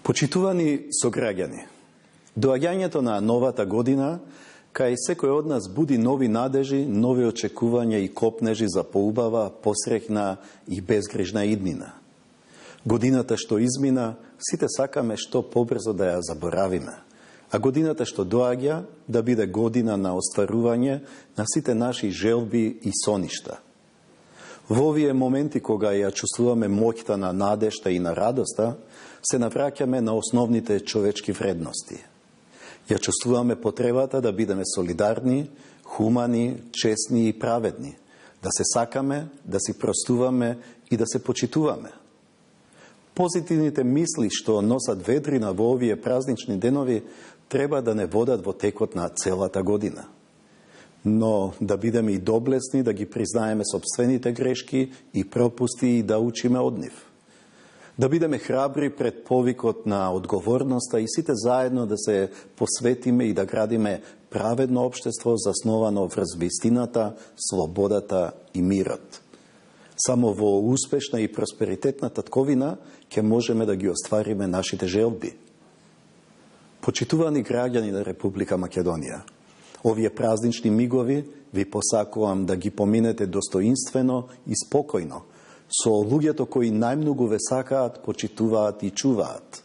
Почитувани сограѓани, доаѓањето на новата година кај секој од нас буди нови надежи, нови очекувања и копнежи за поубава, посреќна и безгрижна иднина. Годината што измина, сите сакаме што побрзо да ја заборавиме, а годината што доаѓа да биде година на остварување на сите наши желби и соништа. Во овие моменти кога ја чувствуваме моќта на надежта и на радоста, се навраќаме на основните човечки вредности. Ја чувствуваме потребата да бидеме солидарни, хумани, честни и праведни, да се сакаме, да си простуваме и да се почитуваме. Позитивните мисли што носат ведрина во овие празнични денови треба да не водат во текот на целата година. Но да бидеме и доблесни, да ги признаеме собствените грешки и пропусти и да учиме од нив. Да бидеме храбри пред повикот на одговорноста и сите заедно да се посветиме и да градиме праведно општество засновано врз вистината, слободата и мирот. Само во успешна и просперитетна татковина ќе можеме да ги оствариме нашите желби. Почитувани граѓани на Република Македонија, овие празнични мигови ви посакувам да ги поминете достоинствено и спокојно, со луѓето кои најмногу ве сакаат, почитуваат и чуваат.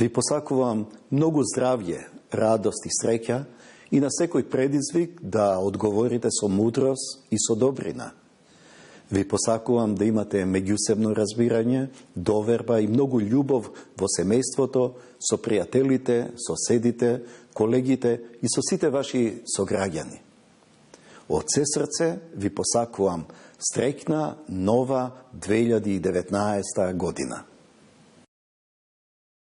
Ви посакувам многу здравје, радост и среќа и на секој предизвик да одговорите со мудрост и со добрина. Ви посакувам да имате меѓусебно разбирање, доверба и многу љубов во семејството, со пријателите, соседите, колегите и со сите ваши сограѓани. Од се срце ви посакувам среќна нова 2019 година.